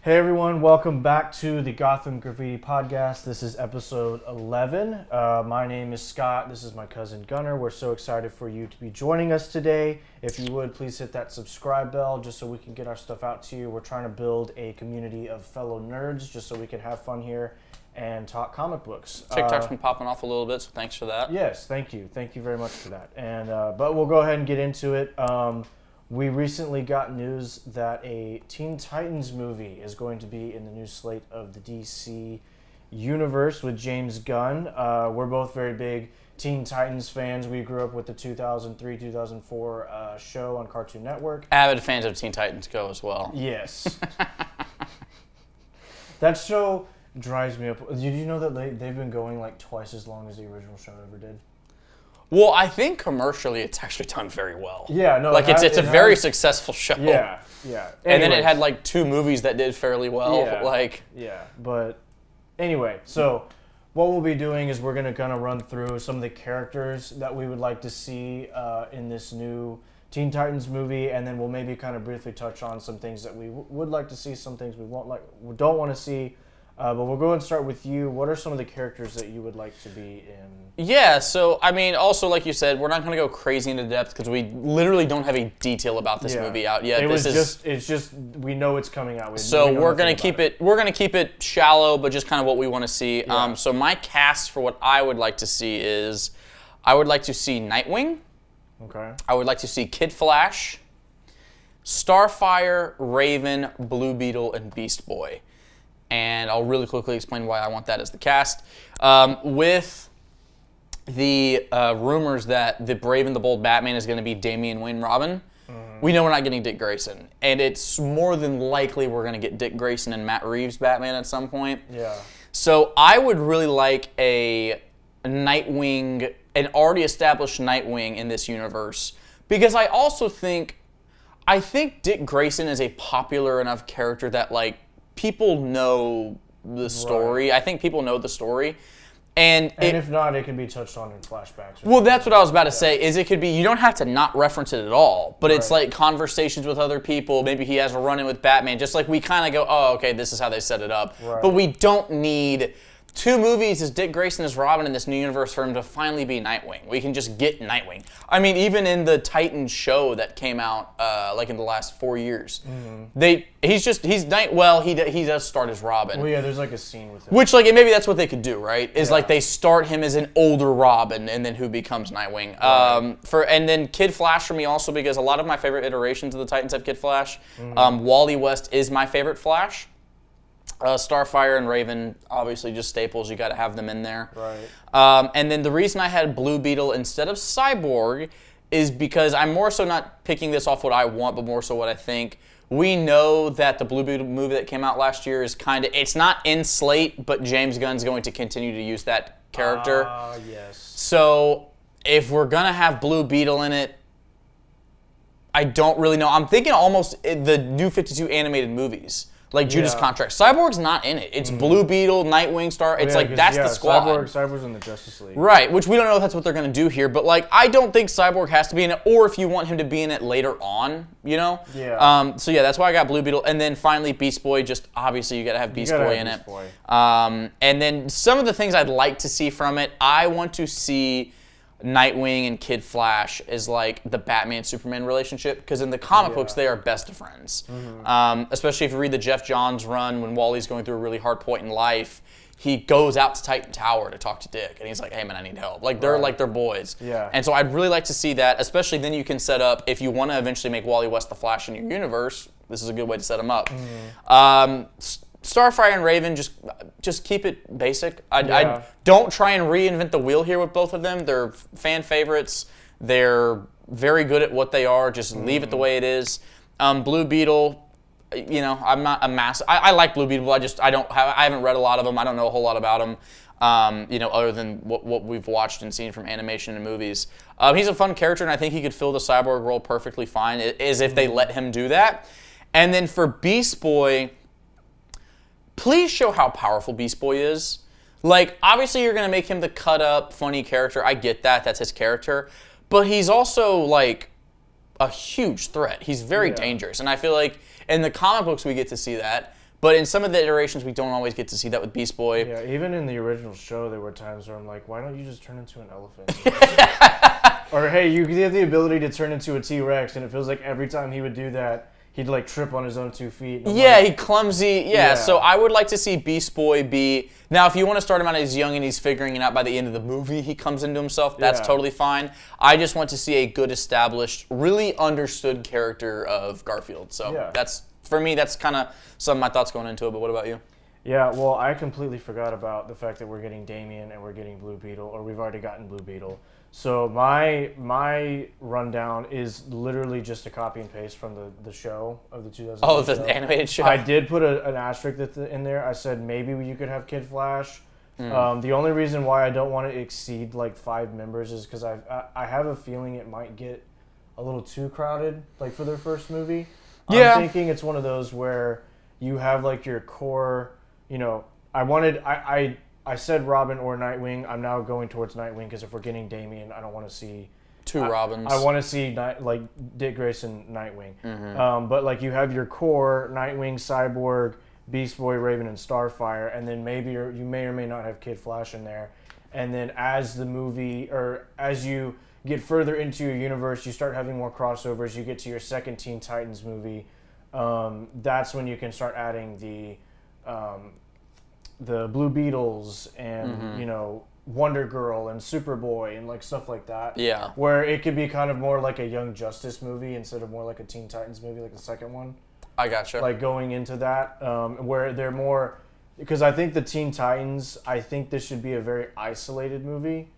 Hey everyone, welcome back to the Gotham Graffiti podcast. This is episode 11. My name is Scott. This is my cousin Gunnar. We're so excited for you to be joining us today. If you would, please hit that subscribe bell just so we can get our stuff out to you. We're trying to build a community of fellow nerds just so we can have fun here and talk comic books. TikTok's been popping off a little bit, so thanks for that. Yes, thank you. Thank you very much for that. And but we'll go ahead and get into it. We recently got news that a Teen Titans movie is going to be in the new slate of the DC universe with James Gunn. We're both very big Teen Titans fans. We grew up with the 2003-2004 show on Cartoon Network. Avid fans of Teen Titans Go as well. Yes. That show drives me up. Did you know that they've been going like twice as long as the original show ever did? Well, I think commercially it's actually done very well. Yeah, no, like it's a very successful show. Yeah. And then it had like two movies that did fairly well. But anyway, so what we'll be doing is we're gonna kind of run through some of the characters that we would like to see in this new Teen Titans movie, and then we'll maybe kind of briefly touch on some things that we would like to see, some things we don't want to see. But we'll go and start with you. What are some of the characters that you would like to be in? Yeah, so, I mean, also, like you said, we're not going to go crazy into depth because we literally don't have a detail about this movie out yet. It's just, we know it's coming out. We're going to keep it shallow, but just kind of what we want to see. Yeah. So my cast for what I would like to see is, I would like to see Nightwing. Okay. I would like to see Kid Flash, Starfire, Raven, Blue Beetle, and Beast Boy. And I'll really quickly explain why I want that as the cast. With the rumors that the Brave and the Bold Batman is going to be Damian Wayne Robin, we know we're not getting Dick Grayson. And it's more than likely we're going to get Dick Grayson and Matt Reeves Batman at some point. Yeah. So I would really like a Nightwing, an already established Nightwing in this universe. Because I also think Dick Grayson is a popular enough character that, like, people know the story. Right. I think people know the story. And if not, it can be touched on in flashbacks. Well, that's what I was about to say, is it could be, you don't have to not reference it at all, but it's like conversations with other people. Maybe he has a run-in with Batman, just like we kind of go, oh, okay, this is how they set it up. Right. But we don't need 2 movies as Dick Grayson as Robin in this new universe for him to finally be Nightwing. We can just get Nightwing. I mean, even in the Titans show that came out like in the last 4 years, he does start as Robin. Well, yeah, there's like a scene with him. Which, like, maybe that's what they could do, right? Is like they start him as an older Robin, and then who becomes Nightwing. Right. And then Kid Flash for me also, because a lot of my favorite iterations of the Titans have Kid Flash. Wally West is my favorite Flash. Starfire and Raven, obviously just staples. You got to have them in there. Right. And then the reason I had Blue Beetle instead of Cyborg is because I'm more so not picking this off what I want, but more so what I think. We know that the Blue Beetle movie that came out last year is it's not in slate, but James Gunn's going to continue to use that character. Yes. So if we're going to have Blue Beetle in it, I don't really know. I'm thinking almost the New 52 animated movies. Like Judas Contract. Cyborg's not in it. It's Blue Beetle, Nightwing, Star. It's that's the squad. Cyborg's in the Justice League. Right, which we don't know if that's what they're going to do here. But, like, I don't think Cyborg has to be in it, or if you want him to be in it later on, you know? Yeah. So, yeah, that's why I got Blue Beetle. And then finally, Beast Boy. Just obviously, you got to have Beast Boy in it. And then some of the things I'd like to see from it, I want to see Nightwing and Kid Flash is like the Batman-Superman relationship, because in the comic books they are best of friends. Especially if you read the Jeff Johns run, when Wally's going through a really hard point in life, he goes out to Titan Tower to talk to Dick, and he's like, hey man, I need help. Like they're boys. Yeah. And so I'd really like to see that, especially then you can set up, if you want to eventually make Wally West the Flash in your universe, this is a good way to set him up. Starfire and Raven, just keep it basic. I don't try and reinvent the wheel here with both of them. They're fan favorites. They're very good at what they are. Just leave it the way it is. Blue Beetle, you know, I'm not a massive. I like Blue Beetle. I haven't read a lot of them. I don't know a whole lot about them. You know, other than what we've watched and seen from animation and movies. He's a fun character, and I think he could fill the Cyborg role perfectly fine, as if they let him do that. And then for Beast Boy, please show how powerful Beast Boy is. Like, obviously you're going to make him the cut-up, funny character. I get that. That's his character. But he's also, like, a huge threat. He's very dangerous. And I feel like in the comic books we get to see that. But in some of the iterations, we don't always get to see that with Beast Boy. Yeah, even in the original show, there were times where I'm like, why don't you just turn into an elephant? Or, hey, you have the ability to turn into a T-Rex, and it feels like every time he would do that, he'd like trip on his own 2 feet. Yeah, he clumsy. Yeah, so I would like to see Beast Boy be... Now, if you want to start him out as young and he's figuring it out by the end of the movie, he comes into himself, that's totally fine. I just want to see a good, established, really understood character of Garfield. So that's, for me, that's kind of some of my thoughts going into it, but what about you? Yeah, well, I completely forgot about the fact that we're getting Damien and we're getting Blue Beetle, or we've already gotten Blue Beetle. So my rundown is literally just a copy and paste from the show of the 2000. Oh, the animated show. I did put an asterisk in there. I said maybe you could have Kid Flash. The only reason why I don't want to exceed like 5 members is because I have a feeling it might get a little too crowded, like for their first movie. I'm thinking it's one of those where you have like your core. You know, I said Robin or Nightwing. I'm now going towards Nightwing because if we're getting Damien, I don't want to see 2 Robins. I want to see like Dick Grayson, Nightwing. But like you have your core Nightwing, Cyborg, Beast Boy, Raven, and Starfire, and then maybe you may or may not have Kid Flash in there. And then as the movie or as you get further into your universe, you start having more crossovers. You get to your second Teen Titans movie. That's when you can start adding the Blue Beetles and you know, Wonder Girl and Superboy and like stuff like that. Yeah. Where it could be kind of more like a Young Justice movie instead of more like a Teen Titans movie, like the second one. I gotcha. Like going into that, where they're more, because I think the Teen Titans, I think this should be a very isolated movie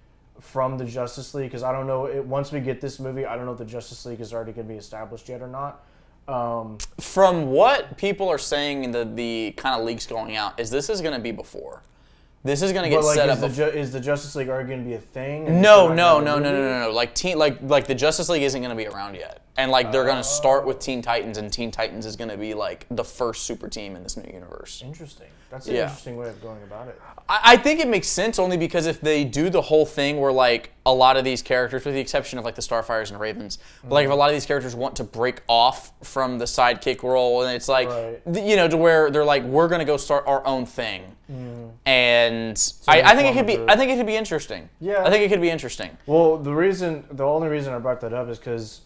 from the Justice League, because I don't know, once we get this movie, I don't know if the Justice League is already going to be established yet or not. From what people are saying in the kind of leaks going out, this is going to be before. This is going to get set up. Is the Justice League already going to be a thing? No. Like the Justice League isn't going to be around yet, and like they're going to start with Teen Titans, and Teen Titans is going to be like the first super team in this new universe. Interesting. That's an interesting way of going about it. I think it makes sense only because if they do the whole thing where like a lot of these characters, with the exception of like the Starfires and Ravens, but like if a lot of these characters want to break off from the sidekick role, and it's like you know, to where they're like, we're gonna go start our own thing, and so I think it could be. I think it could be interesting. Yeah, I think it could be interesting. Well, the only reason I brought that up is because,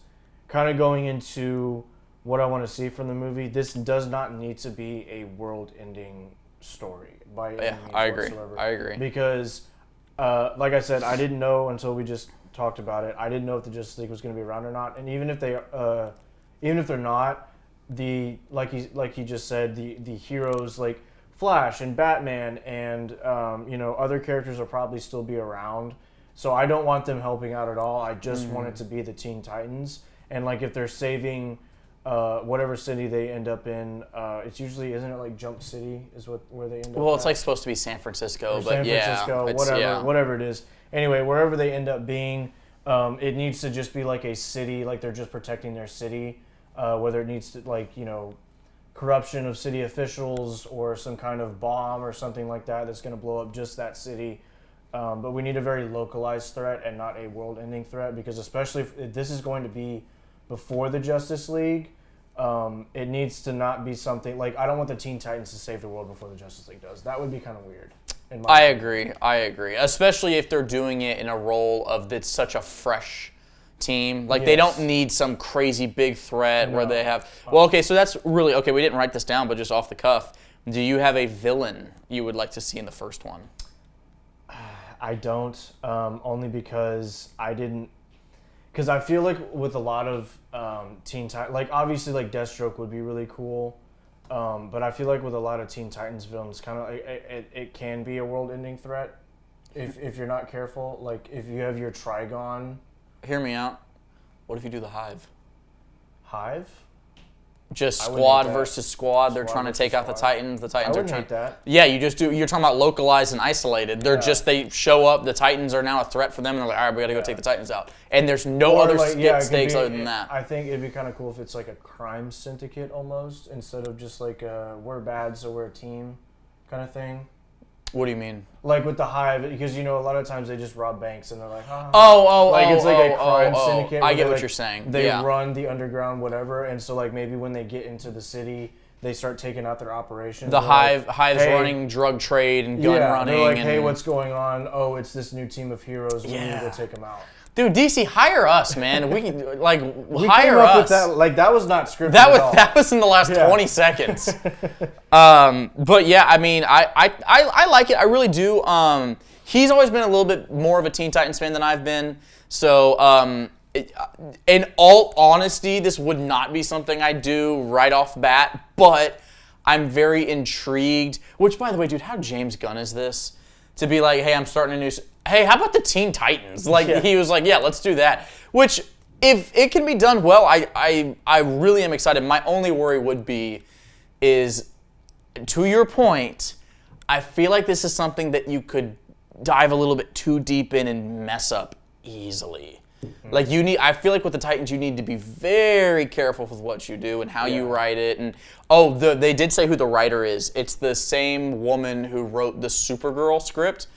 kind of going into what I want to see from the movie, this does not need to be a world-ending story by any means whatsoever. I agree. Because, like I said, I didn't know until we just talked about it. I didn't know if the Justice League was going to be around or not. And even if they're not, like he just said, the heroes like Flash and Batman and you know, other characters will probably still be around. So I don't want them helping out at all. I just want it to be the Teen Titans. And like if they're saving whatever city they end up in, it's usually, isn't it like Jump City is where they end up? Well, it's like supposed to be San Francisco, or but San Francisco, whatever it is. Anyway, wherever they end up being, it needs to just be like a city, like they're just protecting their city. Whether it needs to, like, you know, corruption of city officials or some kind of bomb or something like that that's going to blow up just that city. But we need a very localized threat and not a world-ending threat, because especially if this is going to be before the Justice League, it needs to not be something like, I don't want the Teen Titans to save the world before the Justice League does. That would be kind of weird. I agree. Especially if they're doing it in a role of it's such a fresh team. Like they don't need some crazy big threat where they have. Well, okay, so that's really okay. We didn't write this down, but just off the cuff, do you have a villain you would like to see in the first one? I don't, only because I didn't. Because I feel like with a lot of Teen Titans, like obviously like Deathstroke would be really cool, but I feel like with a lot of Teen Titans films, kind of it can be a world-ending threat if you're not careful. Like if you have your Trigon. Hear me out. What if you do the Hive? Hive? Just squad versus squad. They're trying to take out the Titans. The Titans are trying. That. Yeah, you just do. You're talking about localized and isolated. They're just they show up. The Titans are now a threat for them, and they're like, all right, we got to go take the Titans out. And there's no other stakes other than that. I think it'd be kind of cool if it's like a crime syndicate almost, instead of just like we're bad, so we're a team kind of thing. What do you mean? Like with the Hive, because you know a lot of times they just rob banks and they're like, it's like a crime syndicate. I get what you're saying. They run the underground, whatever, and so like maybe when they get into the city, they start taking out their operations. The hive's hey, running drug trade and gun running. They're like, and, hey, what's going on? Oh, it's this new team of heroes. We need to take them out. Dude, DC, hire us, man. We hire us. With that. Like, that was not scripted at all. That was in the last 20 seconds. But yeah, I mean, I like it. I really do. He's always been a little bit more of a Teen Titans fan than I've been. So, in all honesty, this would not be something I do right off bat, but I'm very intrigued. Which, by the way, dude, how James Gunn is this? To be like, hey, I'm starting a new... Hey, how about the Teen Titans? Like, he was like, yeah, let's do that. Which, if it can be done well, I really am excited. My only worry would be is, to your point, I feel like this is something that you could dive a little bit too deep in and mess up easily. Like, I feel like with the Titans, you need to be very careful with what you do and how you write it. And they did say who the writer is. It's the same woman who wrote the Supergirl script.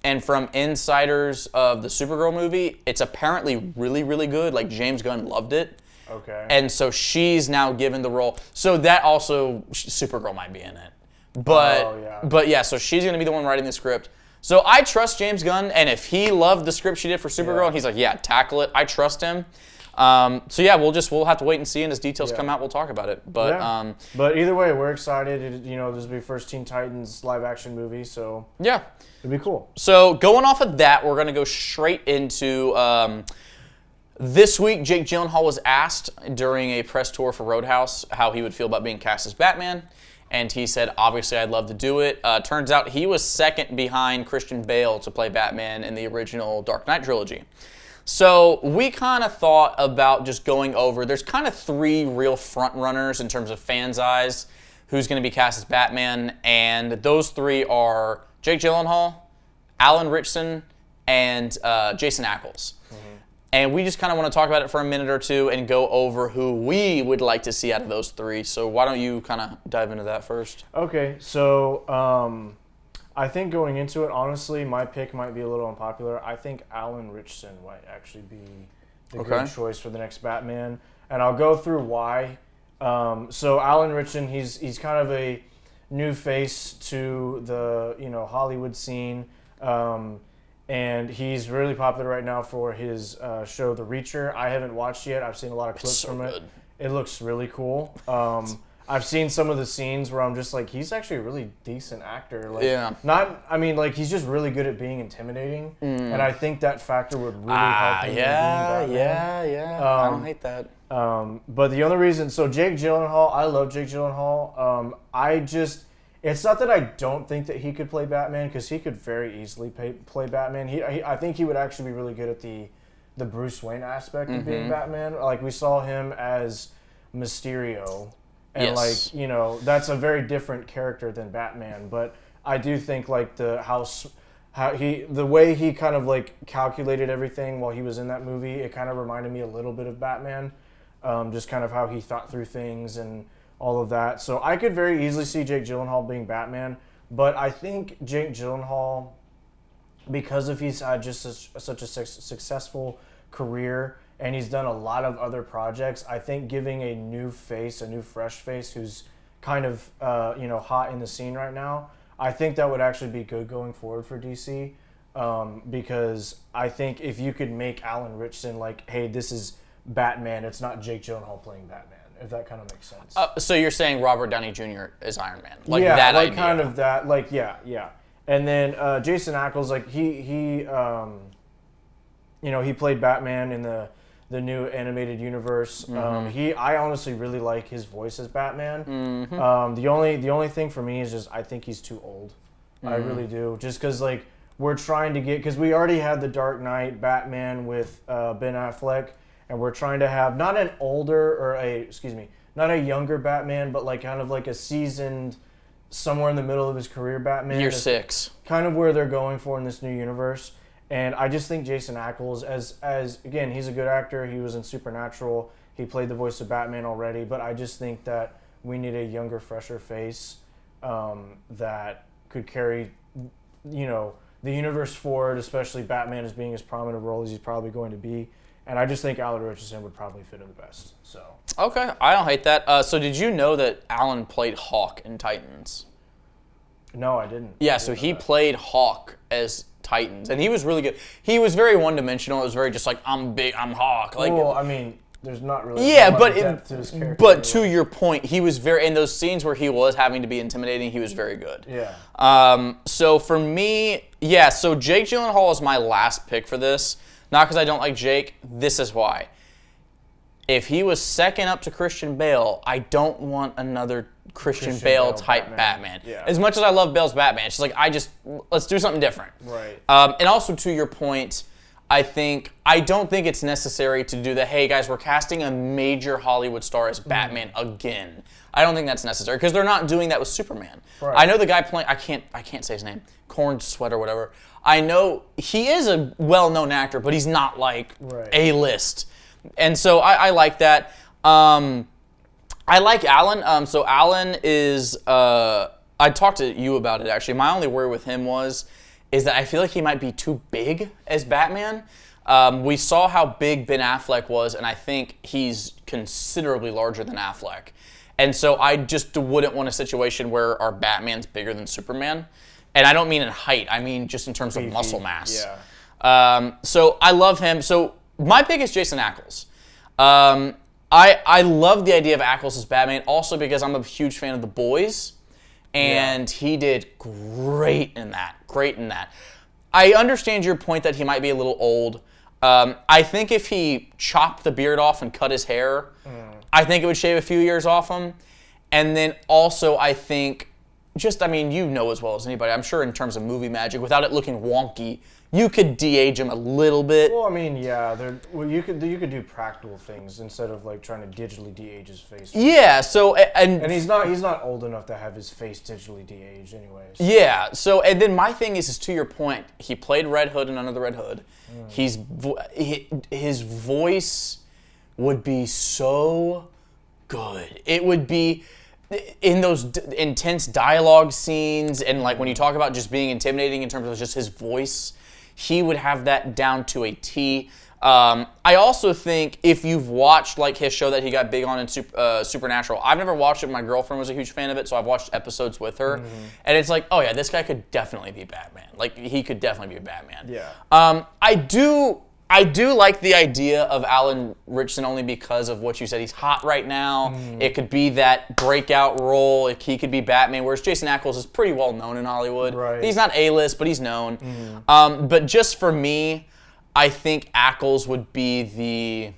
And from insiders of the Supergirl movie, it's apparently really, really good. Like, James Gunn loved it. Okay. And so she's now given the role. So that also, Supergirl might be in it. But yeah, so she's going to be the one writing the script. So I trust James Gunn, and if he loved the script she did for Supergirl, and he's like, yeah, tackle it, I trust him. So yeah, we'll have to wait and see, and as details come out, we'll talk about it. But but either way, we're excited. This will be first Teen Titans live action movie, so yeah, it'd be cool. So going off of that, we're gonna go straight into this week. Jake Gyllenhaal was asked during a press tour for Roadhouse how he would feel about being cast as Batman. And he said, obviously, I'd love to do it. Turns out he was second behind Christian Bale to play Batman in the original Dark Knight trilogy. So we kind of thought about just going over, there's kind of three real front runners in terms of fans' eyes who's going to be cast as Batman. And those three are Jake Gyllenhaal, Alan Ritchson, and Jason Ackles. And we just kind of want to talk about it for a minute or two and go over who we would like to see out of those three. So why don't you kind of dive into that first? Okay, so I think going into it, honestly, my pick might be a little unpopular. I think Alan Ritchson might actually be the good choice for the next Batman. And I'll go through why. So Alan Ritchson, he's kind of a new face to the Hollywood scene. And he's really popular right now for his show, The Reacher. I haven't watched yet. I've seen a lot of clips from it. It looks really cool. I've seen some of the scenes where I'm just like, he's actually a really decent actor. Like, he's just really good at being intimidating. And I think that factor would really help him. I don't hate that. But the only reason, so Jake Gyllenhaal, I love Jake Gyllenhaal. It's not that I don't think that he could play Batman, because he could very easily play Batman. I think he would actually be really good at the Bruce Wayne aspect of being Batman. Like, we saw him as Mysterio, and that's a very different character than Batman. But I do think like the way he kind of like calculated everything while he was in that movie, it kind of reminded me a little bit of Batman, just kind of how he thought through things and all of that. So I could very easily see Jake Gyllenhaal being Batman, but I think Jake Gyllenhaal, because of he's had just such a successful career and he's done a lot of other projects, I think giving a new face, a new fresh face who's kind of hot in the scene right now, I think that would actually be good going forward for DC, because I think if you could make Alan Ritchson like, hey, this is Batman, it's not Jake Gyllenhaal playing Batman. If that kind of makes sense. So you're saying Robert Downey Jr. is Iron Man, that idea. Kind of that, yeah. And then Jason Ackles, like he played Batman in the new animated universe. I honestly really like his voice as Batman. The only thing for me is just I think he's too old. I really do. Just because like we're trying to because we already had the Dark Knight Batman with Ben Affleck. And we're trying to have not a younger Batman, but like kind of like a seasoned, somewhere in the middle of his career Batman. Year 6. Kind of where they're going for in this new universe. And I just think Jason Ackles, as again, he's a good actor. He was in Supernatural. He played the voice of Batman already. But I just think that we need a younger, fresher face that could carry, the universe for it, especially Batman as being as prominent a role as he's probably going to be. And I just think Alan Richardson would probably fit in the best. So Okay, I don't hate that. So did you know that Alan played Hawk in Titans? No, I didn't. Yeah, so he played Hawk as Titans, and he was really good. He was very one-dimensional. It was very just like, I'm big, I'm Hawk. Like, well, I mean, there's not really depth to his character. But to your point, he was very, in those scenes where he was having to be intimidating, he was very good. Yeah. So for me, yeah, so Jake Gyllenhaal is my last pick for this. Not because I don't like Jake. This is why. If he was second up to Christian Bale, I don't want another Christian Bale type Batman. Yeah. As much as I love Bale's Batman, it's just like, let's do something different. Right. And also to your point, I don't think it's necessary to do the, hey guys, we're casting a major Hollywood star as Batman again. I don't think that's necessary because they're not doing that with Superman. Right. I know the guy playing, I can't say his name, Corn Sweat or whatever. I know he is a well-known actor, but he's not like A-list. And so I like that. I like Alan. So Alan is, I talked to you about it actually. My only worry with him is that I feel like he might be too big as Batman. We saw how big Ben Affleck was, and I think he's considerably larger than Affleck. And so I just wouldn't want a situation where our Batman's bigger than Superman. And I don't mean in height, I mean just in terms of muscle mass. Yeah. So I love him. So my pick is Jason Ackles. I love the idea of Ackles as Batman, also because I'm a huge fan of The Boys. And he did great in that. I understand your point that he might be a little old. I think if he chopped the beard off and cut his hair, I think it would shave a few years off him. And then also I think, you know as well as anybody, I'm sure in terms of movie magic, without it looking wonky, you could de-age him a little bit. Well, I mean, yeah, you could do practical things instead of like trying to digitally de-age his face. Yeah, so and he's not old enough to have his face digitally de-aged, anyways. Yeah, so and then my thing is to your point, he played Red Hood in Under the Red Hood. His voice would be so good. It would be in those intense dialogue scenes, and like when you talk about just being intimidating in terms of just his voice, he would have that down to a T. I also think if you've watched like his show that he got big on in Supernatural, I've never watched it. My girlfriend was a huge fan of it, so I've watched episodes with her, and it's like, oh yeah, this guy could definitely be Batman. Like he could definitely be Batman. Yeah. I do like the idea of Alan Richardson only because of what you said. He's hot right now. It could be that breakout role. He could be Batman, whereas Jason Ackles is pretty well known in Hollywood. Right. He's not A-list, but he's known. But just for me, I think Ackles would be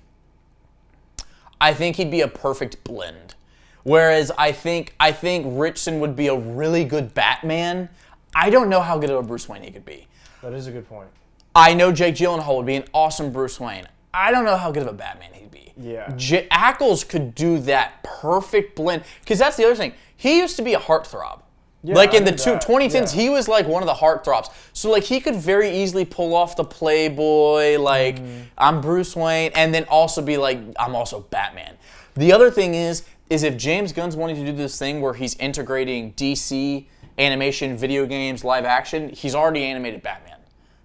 I think he'd be a perfect blend. Whereas I think Richardson would be a really good Batman. I don't know how good of a Bruce Wayne he could be. That is a good point. I know Jake Gyllenhaal would be an awesome Bruce Wayne. I don't know how good of a Batman he'd be. Yeah. Ackles could do that perfect blend. Because that's the other thing. He used to be a heartthrob. Yeah, like in the 2010s, he was like one of the heartthrobs. So like he could very easily pull off the playboy, like I'm Bruce Wayne, and then also be like, I'm also Batman. The other thing is if James Gunn's wanting to do this thing where he's integrating DC, animation, video games, live action, he's already animated Batman.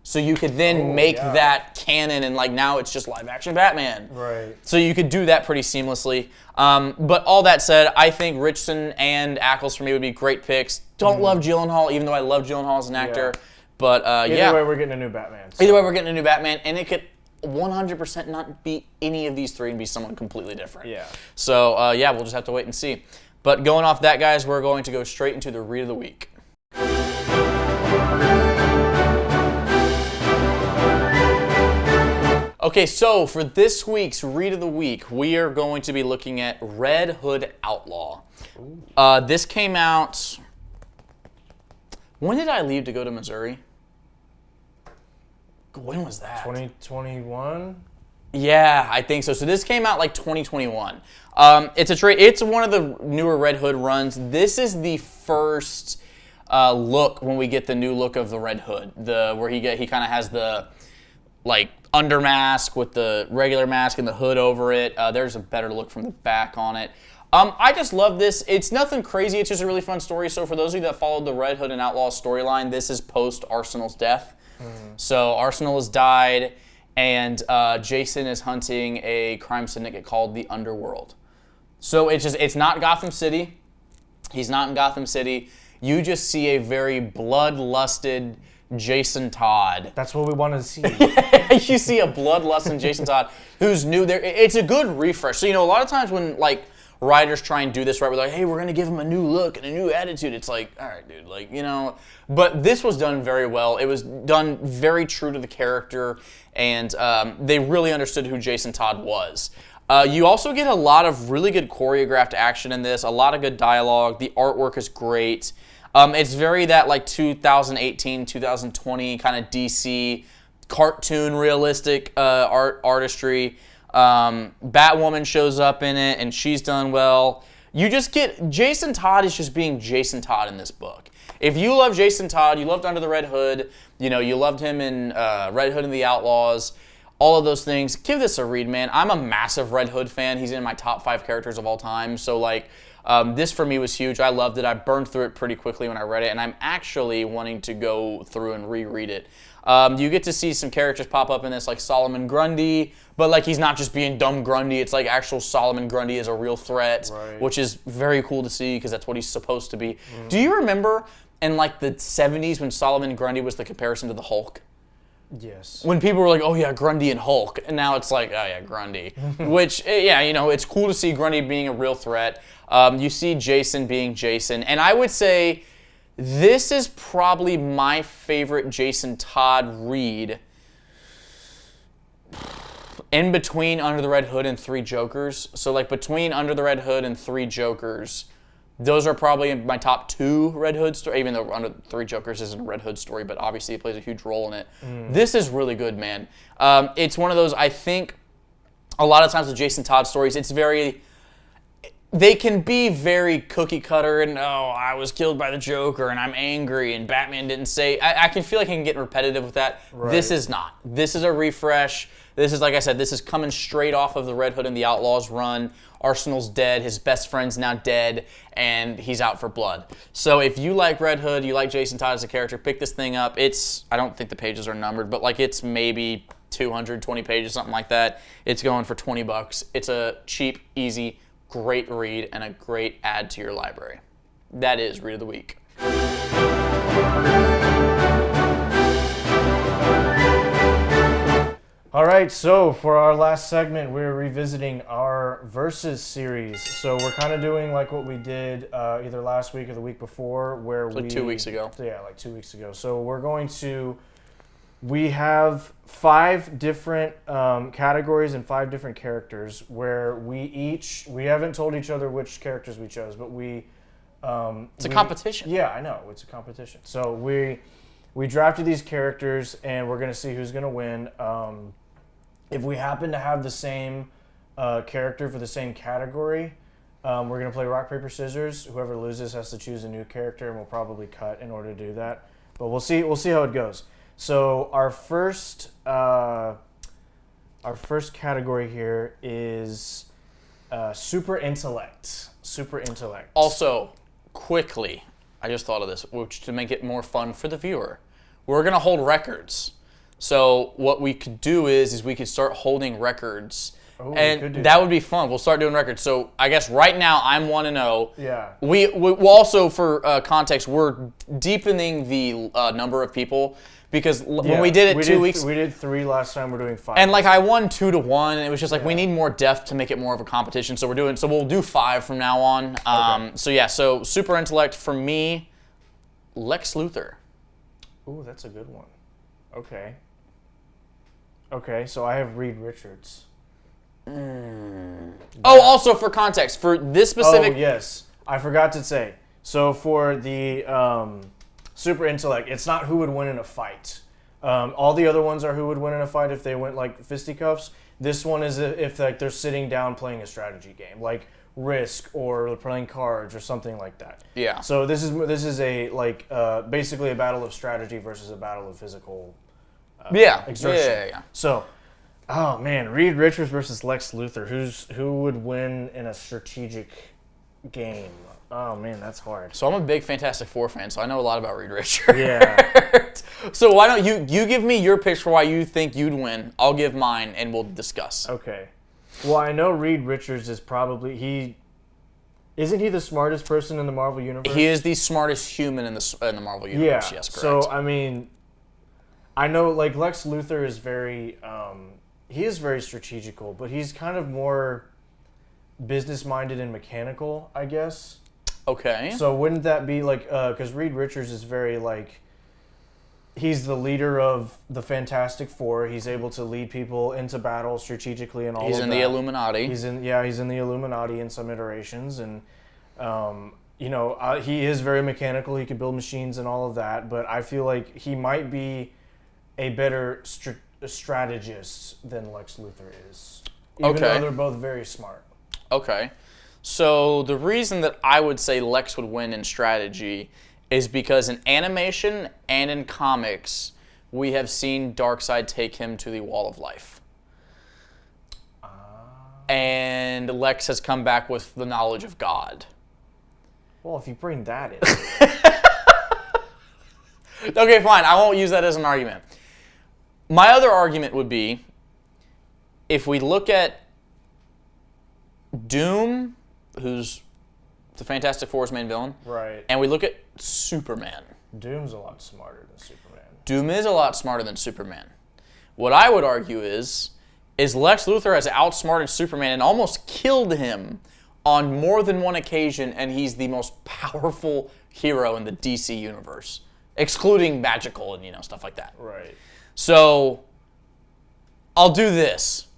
So you could then make that canon and like now it's just live action Batman. Right. So you could do that pretty seamlessly. But all that said, I think Richardson and Ackles for me would be great picks. Don't love Gyllenhaal, even though I love Gyllenhaal as an actor. Yeah. But Either way, we're getting a new Batman. So. Either way, we're getting a new Batman, and it could 100% not be any of these three and be someone completely different. Yeah. So we'll just have to wait and see. But going off that, guys, we're going to go straight into the read of the week. Okay, so for this week's Read of the Week, we are going to be looking at Red Hood Outlaw. This came out... When did I leave to go to Missouri? When was that? 2021? Yeah, I think so. So this came out like 2021. It's one of the newer Red Hood runs. This is the first look when we get the new look of the Red Hood, where he kind of has the like under mask with the regular mask and the hood over it. There's a better look from the back on it. I just love this. It's nothing crazy. It's just a really fun story. So for those of you that followed the Red Hood and Outlaws storyline, this is post Arsenal's death. So Arsenal has died, and Jason is hunting a crime syndicate called the Underworld. So it's not Gotham City. He's not in Gotham City. You just see a very bloodlusted Jason Todd. That's what we want to see. You see a bloodlusted Jason Todd who's new there. It's a good refresh. So, a lot of times when, like, writers try and do this right, we're like, hey, we're going to give him a new look and a new attitude. It's like, all right, dude, But this was done very well. It was done very true to the character, and they really understood who Jason Todd was. You also get a lot of really good choreographed action in this, a lot of good dialogue. The artwork is great. It's very that, like, 2018, 2020 kind of DC cartoon realistic artistry. Batwoman shows up in it, and she's done well. You just get Jason Todd is just being Jason Todd in this book. If you love Jason Todd, you loved Under the Red Hood, you loved him in Red Hood and the Outlaws, all of those things, give this a read, man. I'm a massive Red Hood fan. He's in my top 5 characters of all time. So, this for me was huge. I loved it. I burned through it pretty quickly when I read it, and I'm actually wanting to go through and reread it. You get to see some characters pop up in this, like Solomon Grundy, but he's not just being dumb Grundy. It's like actual Solomon Grundy is a real threat, right. Which is very cool to see because that's what he's supposed to be. Do you remember in the 70s when Solomon Grundy was the comparison to the Hulk? Yes. When people were like, oh yeah, Grundy and Hulk, and now it's like, oh yeah, Grundy. Which, it's cool to see Grundy being a real threat. You see Jason being Jason, and I would say this is probably my favorite Jason Todd read in between Under the Red Hood and Three Jokers. So between Under the Red Hood and Three Jokers, those are probably my top 2 Red Hood stories, even though Under Three Jokers isn't a Red Hood story, but obviously it plays a huge role in it. This is really good, man. It's one of those, I think, a lot of times with Jason Todd stories, they can be very cookie cutter and, I was killed by the Joker and I'm angry and Batman didn't say. I can feel like I can get repetitive with that. Right. This is not. This is a refresh. This is, like I said, this is coming straight off of the Red Hood and the Outlaws run. Arsenal's dead, his best friend's now dead, and he's out for blood. So if you like Red Hood, you like Jason Todd as a character, pick this thing up. I don't think the pages are numbered, but it's maybe 220 pages, something like that. It's going for $20. It's a cheap, easy, great read and a great add to your library. That is Read of the Week. All right, so for our last segment, we're revisiting our Versus series. So we're kind of doing like what we did either last week or the week before, where 2 weeks ago. Yeah, 2 weeks ago. So we have 5 different categories and 5 different characters where we haven't told each other which characters we chose, but it's a competition. Yeah, I know, it's a competition. So we drafted these characters and we're gonna see who's gonna win. If we happen to have the same character for the same category, we're going to play rock, paper, scissors. Whoever loses has to choose a new character, and we'll probably cut in order to do that. But we'll see how it goes. So our first category here is super intellect. Super intellect. Also, quickly, I just thought of this, which to make it more fun for the viewer, we're going to hold records. So what we could do is we could start holding records, and that would be fun. We'll start doing records. So I guess right now I'm 1-0. Yeah. We also, for context, we're deepening the number of people because when we did it 2 weeks, we did 3 last time. We're doing 5. And I won 2-1, and it was just we need more depth to make it more of a competition. So we'll do 5 from now on. Okay. So super intellect for me, Lex Luthor. Ooh, that's a good one. Okay, so I have Reed Richards. Also for context, for this specific... Oh, yes. I forgot to say. So for the super intellect, it's not who would win in a fight. All the other ones are who would win in a fight if they went fisticuffs. This one is if they're sitting down playing a strategy game, like Risk or playing cards or something like that. Yeah. So this is a basically a battle of strategy versus a battle of physical exertion. Yeah. So, oh man, Reed Richards versus Lex Luthor. Who would win in a strategic game. Oh man, that's hard. So I'm a big Fantastic Four fan, so I know a lot about Reed Richards. Yeah. So why don't you give me your picks for why you think you'd win? I'll give mine, and we'll discuss. Okay. Well, I know Reed Richards is probably Isn't he the smartest person in the Marvel universe? He is the smartest human in the Marvel universe. Yeah. Yes, correct. So I mean, I know like Lex Luthor is very he is very strategical, but he's kind of more business minded and mechanical, I guess. Okay. So wouldn't that be like because Reed Richards is very like he's the leader of the Fantastic Four. He's able to lead people into battle strategically and all of that. He's in the Illuminati. He's in the Illuminati in some iterations, and he is very mechanical. He can build machines and all of that. But I feel like he might be a better strategist than Lex Luthor is, even though they're both very smart. Okay. So the reason that I would say Lex would win in strategy is because in animation and in comics, we have seen Darkseid take him to the Wall of Life. And Lex has come back with the knowledge of God. Well, if you bring that in. Okay, fine. I won't use that as an argument. My other argument would be, if we look at Doom, who's the Fantastic Four's main villain, Right. and we look at Superman. Doom's a lot smarter than Superman. Doom is a lot smarter than Superman. What I would argue is Lex Luthor has outsmarted Superman and almost killed him on more than one occasion, and he's the most powerful hero in the DC universe, excluding magical and stuff like that. Right. So I'll do this.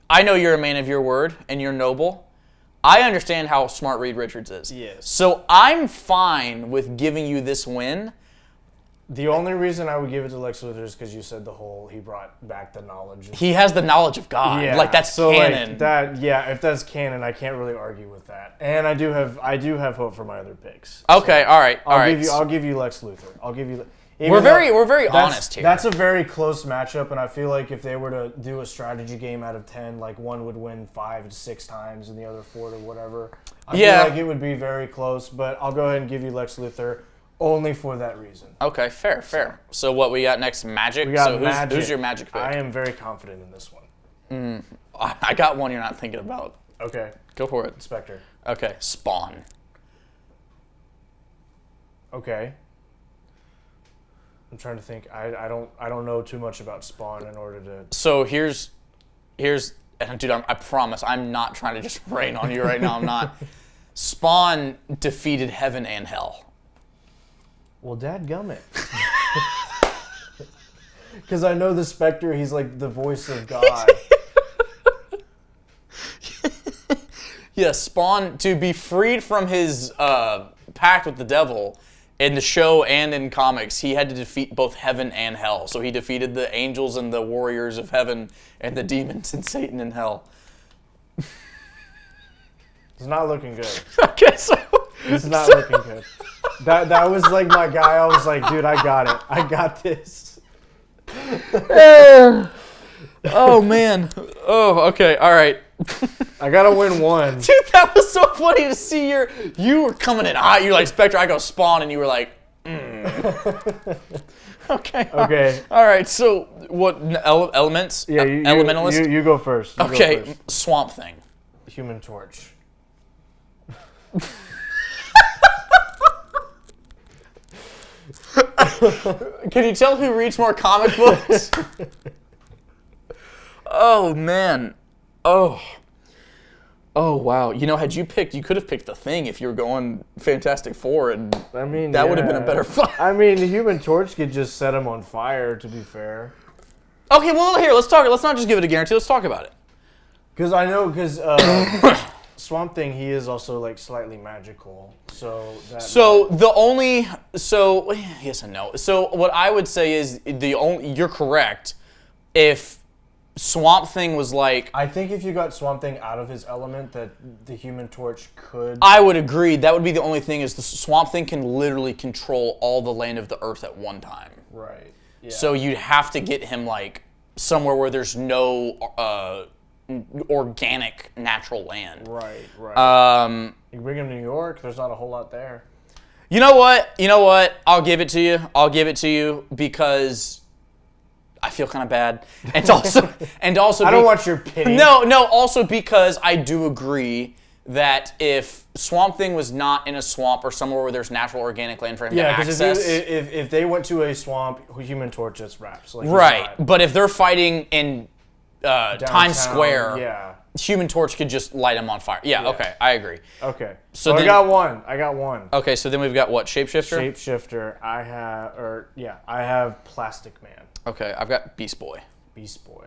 I know you're a man of your word and you're noble. I understand how smart Reed Richards is. Yes. So I'm fine with giving you this win. The only reason I would give it to Lex Luthor is because you said he brought back the knowledge. He has the knowledge of God. Yeah, Like, that's canon. If that's canon, I can't really argue with that. And I do have hope for my other picks. Okay, all right. I'll give you Lex Luthor. I'll give you. We're very honest here. That's a very close matchup, and I feel like if they were to do a strategy game out of 10, like one would win 5 to 6 times and the other 4 to whatever. I feel like it would be very close, but I'll go ahead and give you Lex Luthor only for that reason. Okay, fair. So what we got next? Magic? We got Magic. Who's your Magic pick? I am very confident in this one. I got one you're not thinking about. Okay. Go for it. Spectre. Okay, Spawn. Okay. I'm trying to think. I don't know too much about Spawn in order to. So here's, and dude, I promise I'm not trying to just rain on you right now. I'm not. Spawn defeated heaven and hell. Well, dadgummit. Because I know the Spectre, he's like the voice of God. Yeah, Spawn, to be freed from his pact with the devil, in the show and in comics, he had to defeat both heaven and hell. So he defeated the angels and the warriors of heaven and the demons and Satan in hell. It's not looking good. Okay, so... It's not looking good. That was like my guy. I was like, dude, I got it. I got this. Oh, man. Oh, okay, all right. I gotta win one. Dude, that was so funny to see you were coming in hot. You're like, Spectre, I go Spawn, and you were like, Okay. All right, so what, elements? Yeah, Elementalist? You go first. Okay, Swamp Thing. Human Torch. Can you tell who reads more comic books? Oh, man. Oh, wow. Had you could have picked The Thing if you were going Fantastic Four, and that would have been a better fight. I mean, the Human Torch could just set him on fire, to be fair. Okay, well, here, let's talk. Let's not just give it a guarantee. Let's talk about it. Because Swamp Thing, he is also like slightly magical. Yes and no. So what I would say is you're correct. If Swamp Thing was like... I think if you got Swamp Thing out of his element, that the Human Torch could... I would agree. That would be the only thing, is the Swamp Thing can literally control all the land of the earth at one time. Right. Yeah. So you'd have to get him like somewhere where there's no organic natural land. Right. You bring him to New York, there's not a whole lot there. You know what? I'll give it to you because I feel kind of bad. And also I don't want your pity. No, also because I do agree that if Swamp Thing was not in a swamp or somewhere where there's natural organic land for him to access. Yeah, because if they went to a swamp, Human Torch just raps. Like, right, but if they're fighting in Times Square, yeah. Human Torch could just light him on fire. Yeah, okay, I agree. Okay, so I got one. Okay, so then we've got what? Shapeshifter? Shapeshifter. I have Plastic Man. Okay, I've got Beast Boy. Beast Boy.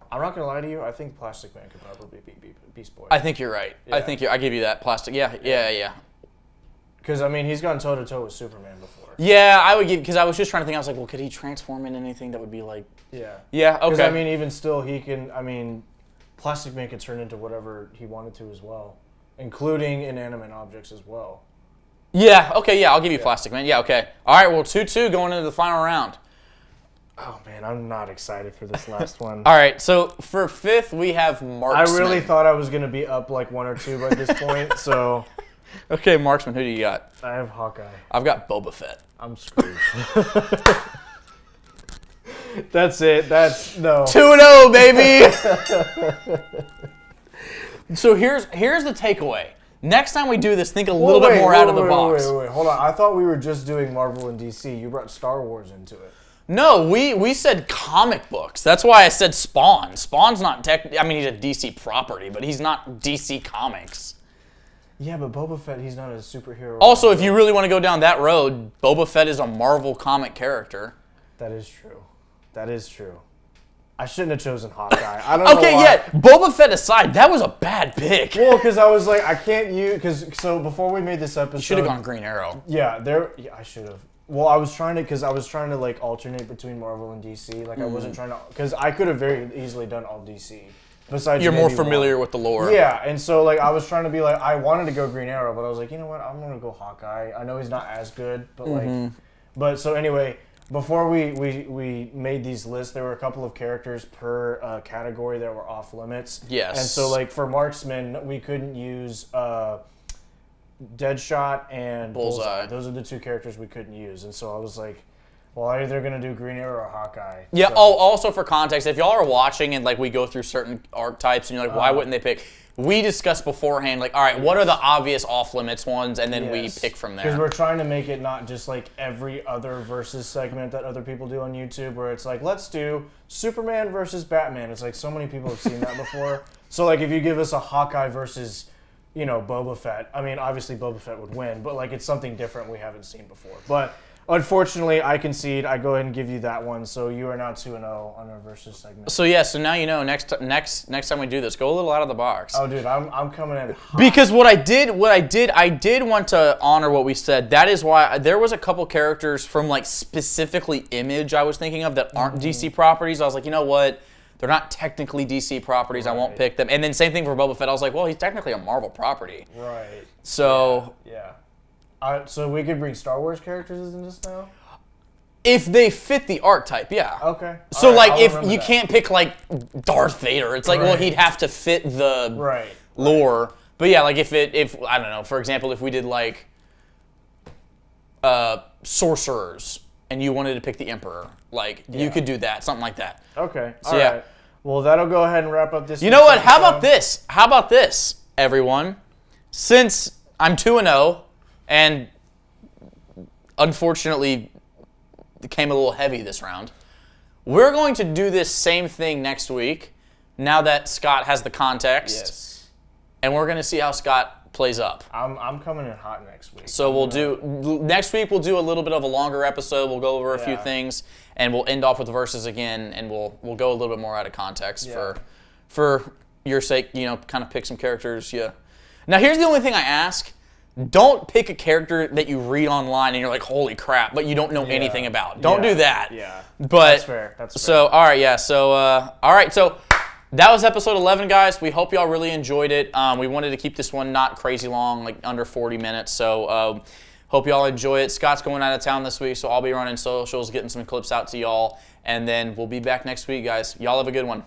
I'm not gonna lie to you. I think Plastic Man could probably be Beast Boy. I think you're right. Yeah. I give you that. Plastic. Yeah. Because I mean, he's gone toe to toe with Superman before. Yeah, I would give because I was just trying to think. I was like, well, could he transform into anything that would be like? Yeah. Yeah. Okay. Because I mean, even still, he can. I mean, Plastic Man could turn into whatever he wanted to as well, including inanimate objects as well. Yeah. Okay. Yeah, I'll give you Plastic Man. Yeah. Okay. All right. Well, 2-2 going into the final round. Oh man, I'm not excited for this last one. All right, so for fifth we have Marksman. I really thought I was gonna be up like 1 or 2 by this point. So. Okay, Marksman. Who do you got? I have Hawkeye. I've got Boba Fett. I'm screwed. That's it. That's no. 2-0, baby. So here's the takeaway. Next time we do this, think a little bit more out of the box. Wait. Hold on. I thought we were just doing Marvel and DC. You brought Star Wars into it. No, we said comic books. That's why I said Spawn. Spawn's not I mean, he's a DC property, but he's not DC Comics. Yeah, but Boba Fett, he's not a superhero. Also, if you really want to go down that road, Boba Fett is a Marvel comic character. That is true. I shouldn't have chosen Hawkeye. I don't know okay, why. yeah. Boba Fett aside, that was a bad pick. Well, because I was like, I can't use... So before we made this episode... You should have gone Green Arrow. Yeah, I should have. Well, I was trying to like alternate between Marvel and DC. Like I wasn't trying to, because I could have very easily done all DC. Besides, you're more familiar with the lore. Yeah, and so like I was trying to be like, I wanted to go Green Arrow, but I was like, you know what, I'm gonna go Hawkeye. I know he's not as good, but but so anyway, before we made these lists, there were a couple of characters per category that were off limits. Yes. And so like for Marksman, we couldn't use. Deadshot and Bullseye. Those are the 2 characters we couldn't use. And so I was like, well, I'm either going to do Green Arrow or Hawkeye. Yeah, so. Also for context, if y'all are watching and like we go through certain archetypes and you're like, why wouldn't they pick? We discussed beforehand, like, all right, what are the obvious off-limits ones? And then we pick from there. Because we're trying to make it not just like every other versus segment that other people do on YouTube where it's like, let's do Superman versus Batman. It's like so many people have seen that before. So like if you give us a Hawkeye versus... Boba Fett. I mean, obviously Boba Fett would win, but like it's something different we haven't seen before. But unfortunately, I concede. I go ahead and give you that one. So you are now 2-0 on our versus segment. So yeah, so now you know. Next time we do this, go a little out of the box. Oh, dude, I'm coming in hot. Because what I did want to honor what we said. That is why there was a couple characters from like specifically Image I was thinking of that aren't DC properties. I was like, you know what? They're not technically DC properties. Right. I won't pick them. And then same thing for Boba Fett. I was like, well, he's technically a Marvel property. Right. So... Yeah. So we could bring Star Wars characters in this now? If they fit the archetype, yeah. Okay. So like if you can't pick like Darth Vader, it's like, well, he'd have to fit the lore. Right. But yeah, like if I don't know, for example, if we did like sorcerers and you wanted to pick the Emperor, like you could do that, something like that. Okay. So all right. Well, that'll go ahead and wrap up this. You know what? How about this? How about this, everyone? Since I'm 2-0 and unfortunately came a little heavy this round, we're going to do this same thing next week. Now that Scott has the context, and we're going to see how Scott plays up. I'm coming in hot next week. So next week we'll do a little bit of a longer episode. We'll go over a few things, and we'll end off with verses again, and we'll go a little bit more out of context for your sake. Kind of pick some characters. Yeah. Now here's the only thing I ask: don't pick a character that you read online and you're like, holy crap, but you don't know anything about. Don't do that. Yeah. But that's fair. That's fair. So all right, yeah. So all right, so. That was episode 11, guys. We hope y'all really enjoyed it. We wanted to keep this one not crazy long, like under 40 minutes. So hope y'all enjoy it. Scott's going out of town this week, so I'll be running socials, getting some clips out to y'all. And then we'll be back next week, guys. Y'all have a good one.